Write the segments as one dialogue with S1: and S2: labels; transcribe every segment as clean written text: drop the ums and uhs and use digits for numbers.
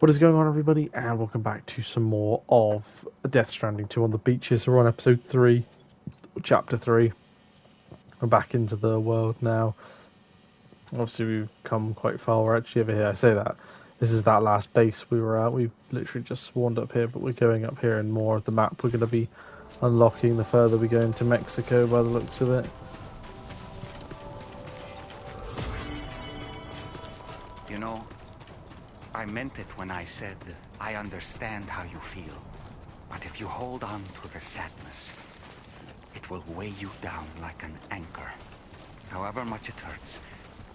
S1: What is going on, everybody, and welcome back to some more of Death Stranding 2 on the beaches. We're on episode 3, chapter 3. We're back into the world now. Obviously, we've come quite far. We're actually over here. I say that. This is that last base we were at. We've literally just spawned up here, but we're going up here, and more of the map we're going to be unlocking the further we go into Mexico by the looks of it.
S2: You know, I meant it when I said, I understand how you feel. But if you hold on to the sadness, it will weigh you down like an anchor. However much it hurts,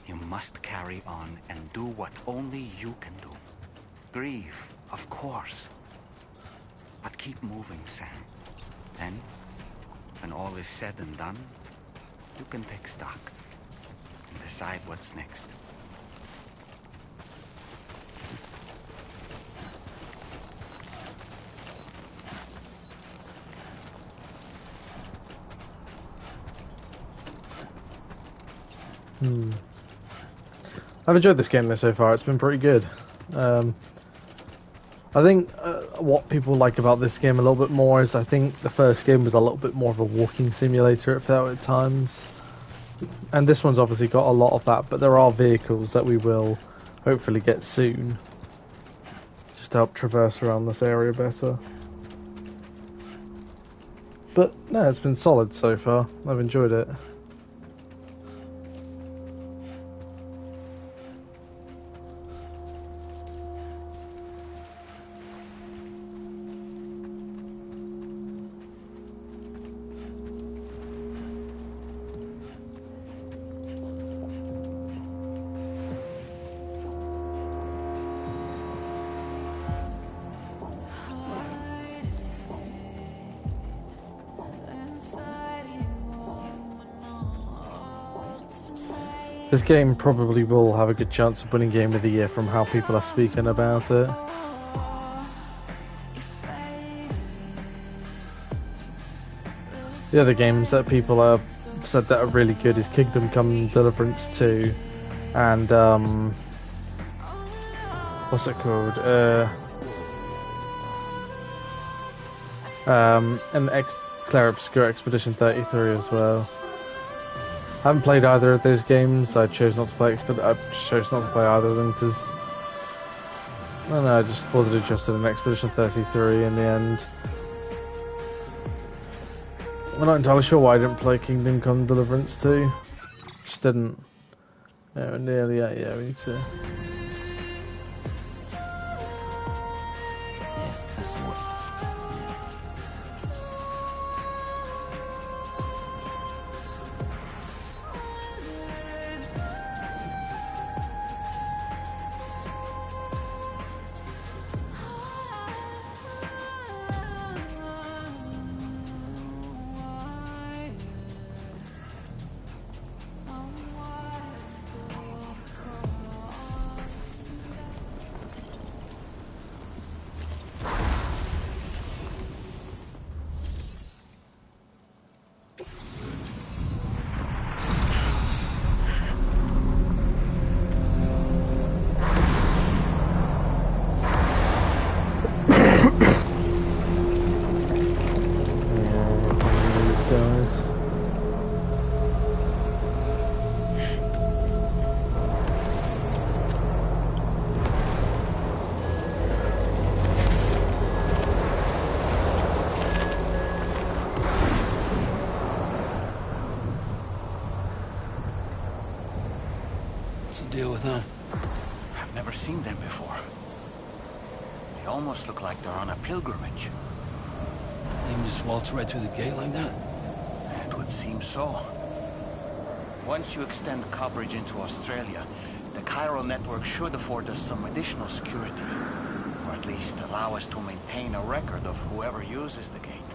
S2: you must carry on and do what only you can do. Grieve, of course. But keep moving, Sam. Then, when all is said and done, you can take stock and decide what's next.
S1: I've enjoyed this game so far. It's been pretty good. I think what people like about this game a little bit more is I think the first game was a little bit more of a walking simulator, it felt at times. And this one's obviously got a lot of that, but there are vehicles that we will hopefully get soon. Just to help traverse around this area better. But no, it's been solid so far. I've enjoyed it. This game probably will have a good chance of winning Game of the Year from how people are speaking about it. The other games that people have said that are really good is Kingdom Come Deliverance 2 and what's it called? And Claire Obscure Expedition 33 as well. I haven't played either of those games. I chose not to play either of them because I don't know, I just wasn't interested in Expedition 33 in the end. I'm not entirely sure why I didn't play Kingdom Come Deliverance 2. Just didn't. Yeah, we're nearly at, yeah, we need to.
S3: Deal with them.
S2: I've never seen them before. They almost look like they're on a pilgrimage.
S3: They can just waltz right through the gate like that?
S2: It would seem so. Once you extend coverage into Australia, the chiral network should afford us some additional security. Or at least allow us to maintain a record of whoever uses the gate.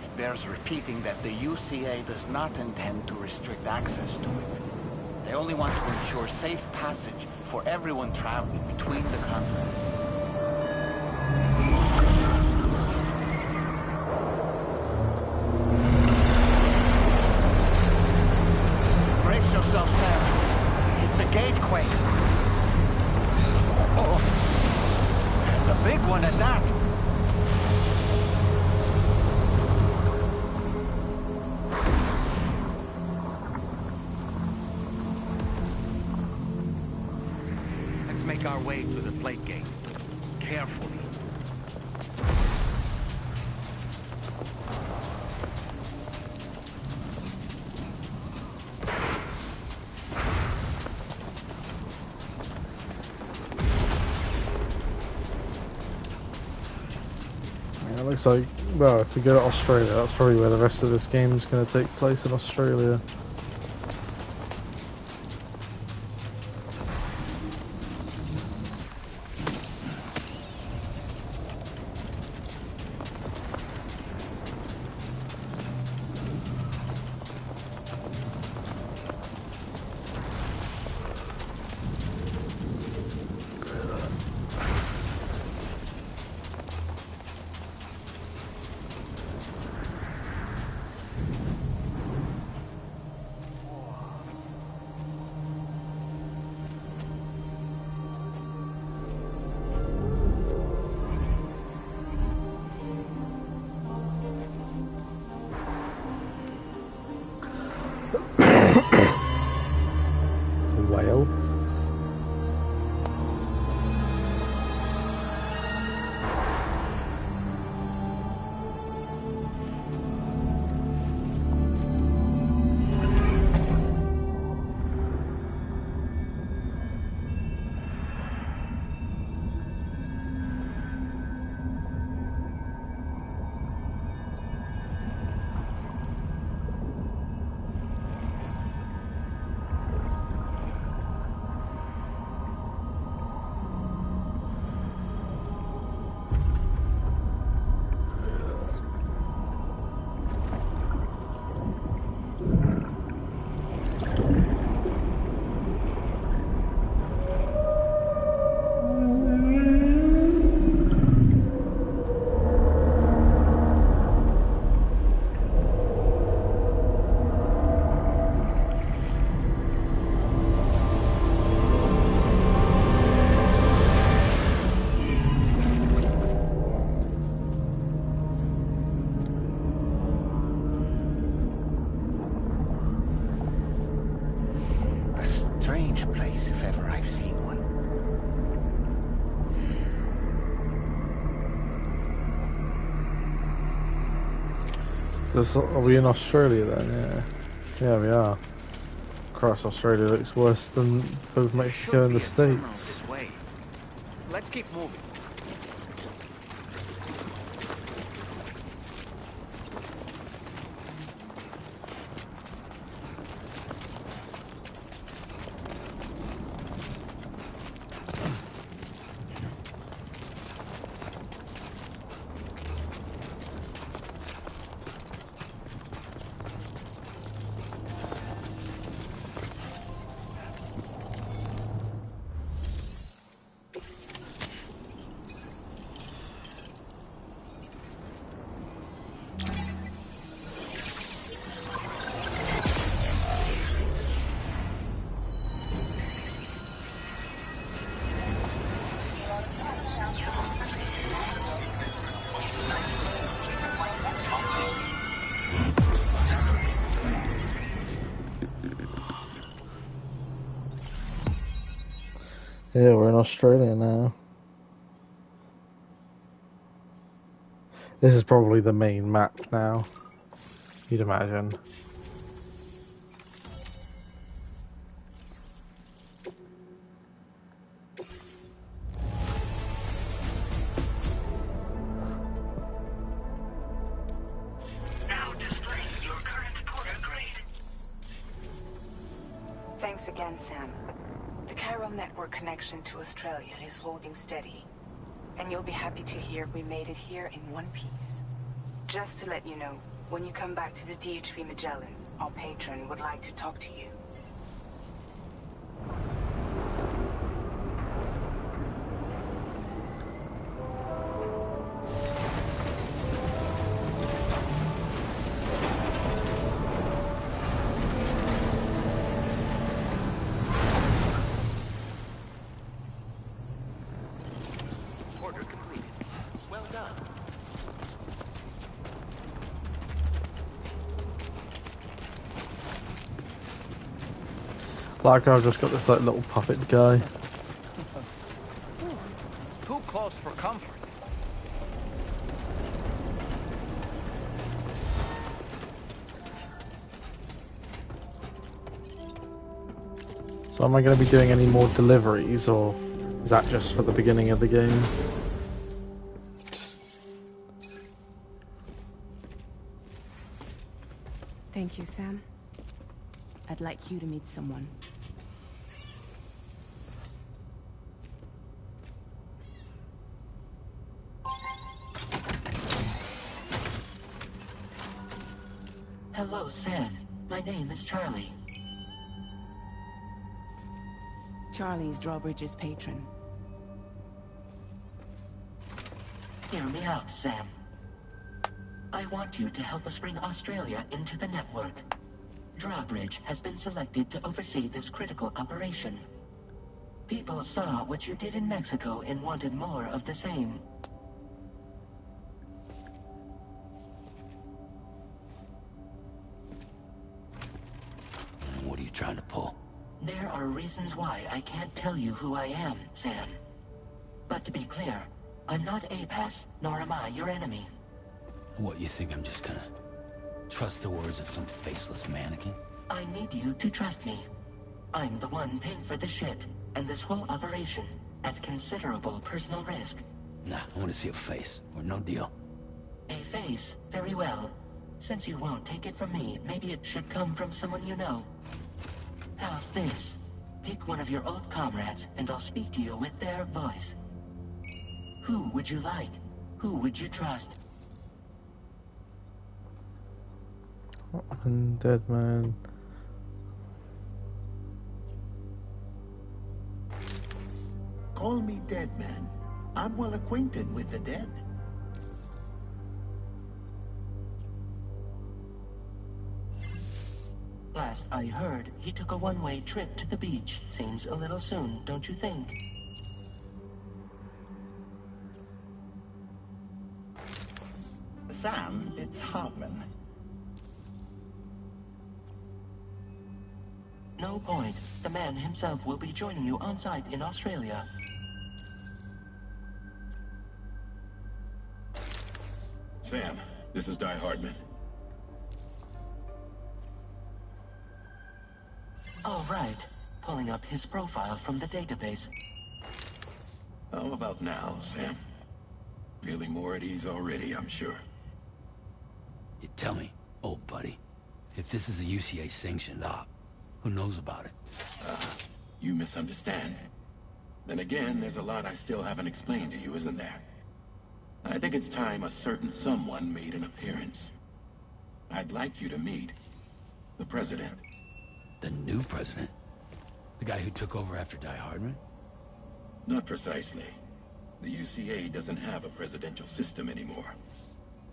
S2: It bears repeating that the UCA does not intend to restrict access to it. They only want to ensure safe passage for everyone traveling between the continents. Brace yourself, Sam. It's a gatequake. Oh. one at that. Let's make our way to the plate gate. Carefully.
S1: It looks like, well, if we go to Australia, that's probably where the rest of this game is going to take place, in Australia. Whale.
S2: Strange place, if ever I've seen one.
S1: Are we in Australia then? Yeah. Yeah, we are. Christ, Australia looks worse than both Mexico and the States.
S2: This way. Let's keep moving.
S1: Yeah, we're in Australia now. This is probably the main map now, you'd imagine.
S4: Now displaying your current porter grade.
S5: Thanks again, Sam. The chiral network connection to Australia is holding steady. And you'll be happy to hear we made it here in one piece. Just to let you know, when you come back to the DHV Magellan, our patron would like to talk to you.
S2: Order completed.
S1: Like I've just got this like little puppet guy.
S2: Too close for comfort.
S1: So am I going to be doing any more deliveries, or is that just for the beginning of the game?
S5: Thank you, Sam. I'd like you to meet someone.
S4: Hello, Sam. My name is Charlie.
S5: Charlie's Drawbridge's patron.
S4: Hear me out, Sam. I want you to help us bring Australia into the network. Drawbridge has been selected to oversee this critical operation. People saw what you did in Mexico and wanted more of the same.
S3: What are you trying to pull?
S4: There are reasons why I can't tell you who I am, Sam. But to be clear, I'm not APAS, nor am I your enemy.
S3: What, you think I'm just gonna trust the words of some faceless mannequin?
S4: I need you to trust me. I'm the one paying for the ship, and this whole operation, at considerable personal risk.
S3: Nah, I want to see a face, or no deal.
S4: A face, very well. Since you won't take it from me, maybe it should come from someone you know. How's this? Pick one of your old comrades, and I'll speak to you with their voice. Who would you like? Who would you trust?
S1: Dead man.
S6: Call me Dead Man. I'm well acquainted with the dead.
S4: Last I heard, he took a one-way trip to the beach. Seems a little soon, don't you think?
S6: Sam, it's Hartman.
S4: No point. The man himself will be joining you on site in Australia.
S6: Sam, this is Die Hartman.
S4: All right. Pulling up his profile from the database.
S6: How about now, Sam? Feeling more at ease already, I'm sure.
S3: You tell me, old buddy, if this is a UCA sanctioned op, who knows about it?
S6: You misunderstand. Then again, there's a lot I still haven't explained to you, isn't there? I think it's time a certain someone made an appearance. I'd like you to meet the President.
S3: The new president? The guy who took over after Die Hardman?
S6: Not precisely. The UCA doesn't have a presidential system anymore.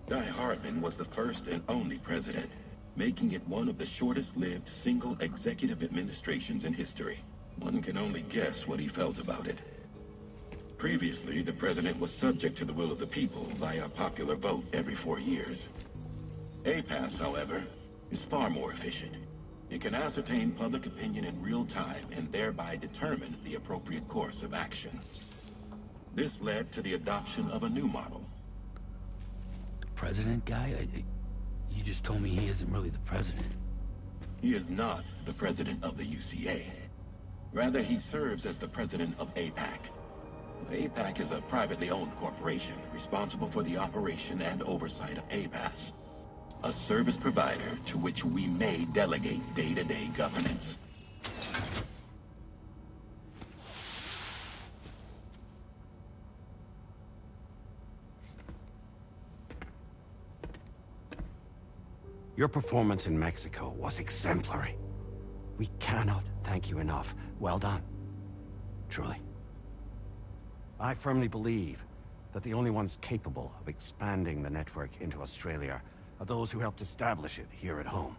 S6: Die Hardman was the first and only president, making it one of the shortest-lived single executive administrations in history. One can only guess what he felt about it. Previously, the president was subject to the will of the people via a popular vote every 4 years. APAS, however, is far more efficient. It can ascertain public opinion in real time and thereby determine the appropriate course of action. This led to the adoption of a new model.
S3: President guy? You just told me he isn't really the president.
S6: He is not the president of the UCA. Rather, he serves as the president of APAC. APAC is a privately owned corporation responsible for the operation and oversight of APAS, a service provider to which we may delegate day-to-day governance.
S2: Your performance in Mexico was exemplary. We cannot thank you enough. Well done. Truly. I firmly believe that the only ones capable of expanding the network into Australia are those who helped establish it here at home.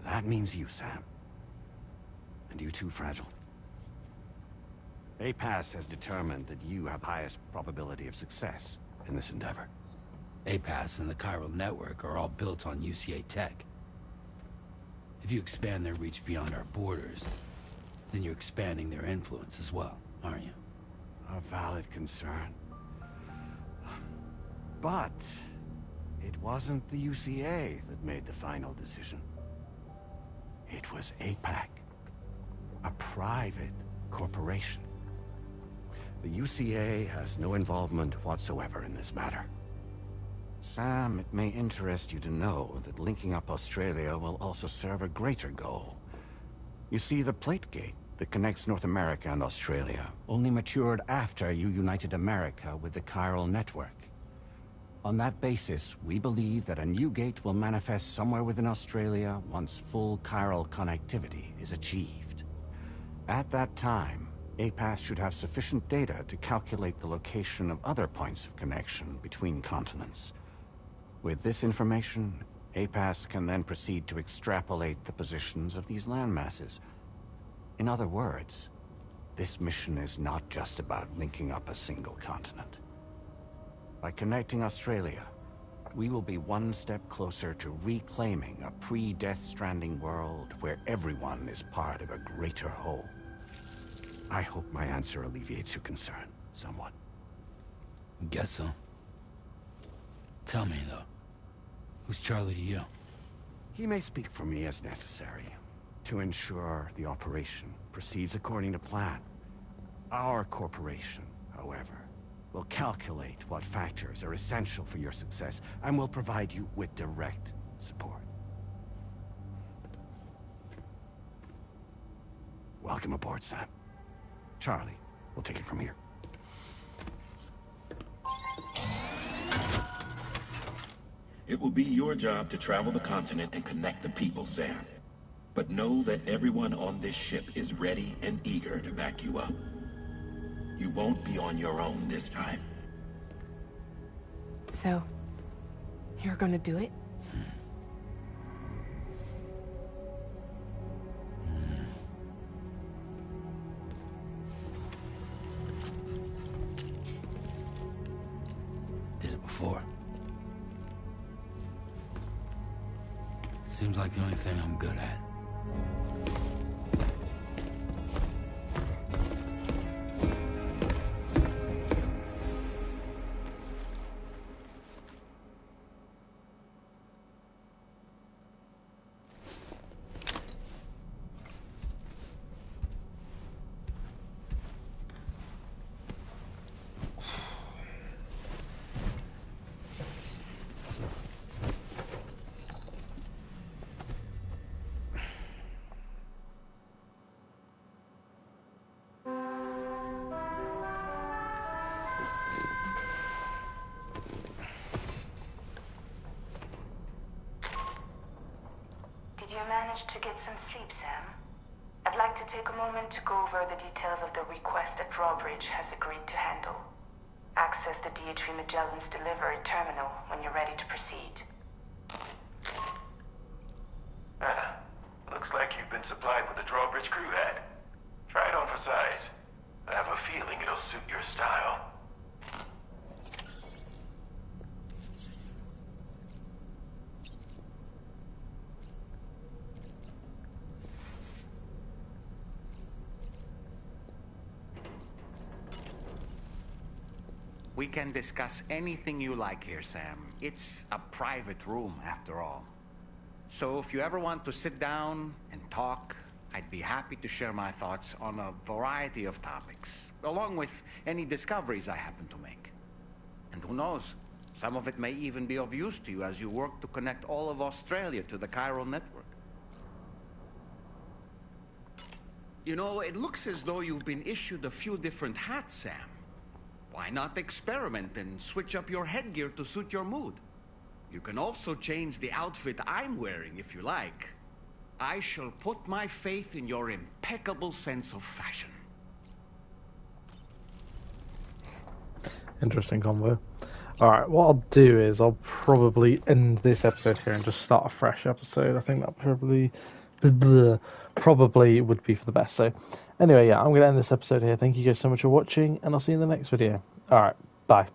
S2: That means you, Sam. And you too, Fragile. APAS has determined that you have the highest probability of success in this endeavor.
S3: APAS and the chiral network are all built on UCA tech. If you expand their reach beyond our borders, then you're expanding their influence as well, aren't you?
S2: A valid concern. But it wasn't the UCA that made the final decision. It was APAC, a private corporation. The UCA has no involvement whatsoever in this matter. Sam, it may interest you to know that linking up Australia will also serve a greater goal. You see, the plate gate that connects North America and Australia only matured after you united America with the chiral network. On that basis, we believe that a new gate will manifest somewhere within Australia once full chiral connectivity is achieved. At that time, APAS should have sufficient data to calculate the location of other points of connection between continents. With this information, APAS can then proceed to extrapolate the positions of these landmasses. In other words, this mission is not just about linking up a single continent. By connecting Australia, we will be one step closer to reclaiming a pre-Death Stranding world where everyone is part of a greater whole. I hope my answer alleviates your concern somewhat.
S3: Guess so. Tell me, though, who's Charlie to you?
S2: He may speak for me as necessary to ensure the operation proceeds according to plan. Our corporation, however, will calculate what factors are essential for your success and will provide you with direct support. Welcome aboard, Sam. Charlie, we'll take it from here.
S6: It will be your job to travel the continent and connect the people, Sam. But know that everyone on this ship is ready and eager to back you up. You won't be on your own this time.
S5: So, you're gonna do it?
S3: Did it before. Seems like the only thing I'm good at.
S5: Did you manage to get some sleep, Sam? I'd like to take a moment to go over the details of the request that Drawbridge has agreed to handle. Access the DHV Magellan's delivery terminal when you're ready to proceed.
S7: Anna, looks like you've been supplied with a Drawbridge crew hat. Try it on for size. I have a feeling it'll suit your style.
S2: We can discuss anything you like here, Sam. It's a private room, after all. So if you ever want to sit down and talk, I'd be happy to share my thoughts on a variety of topics, along with any discoveries I happen to make. And who knows, some of it may even be of use to you as you work to connect all of Australia to the chiral network. You know, it looks as though you've been issued a few different hats, Sam. Why not experiment and switch up your headgear to suit your mood? You can also change the outfit I'm wearing if you like. I shall put my faith in your impeccable sense of fashion.
S1: Interesting convo. Alright, what I'll do is I'll probably end this episode here and just start a fresh episode. I think that probably would be for the best. So anyway, yeah, I'm going to end this episode here. Thank you guys so much for watching, and I'll see you in the next video. Alright, bye.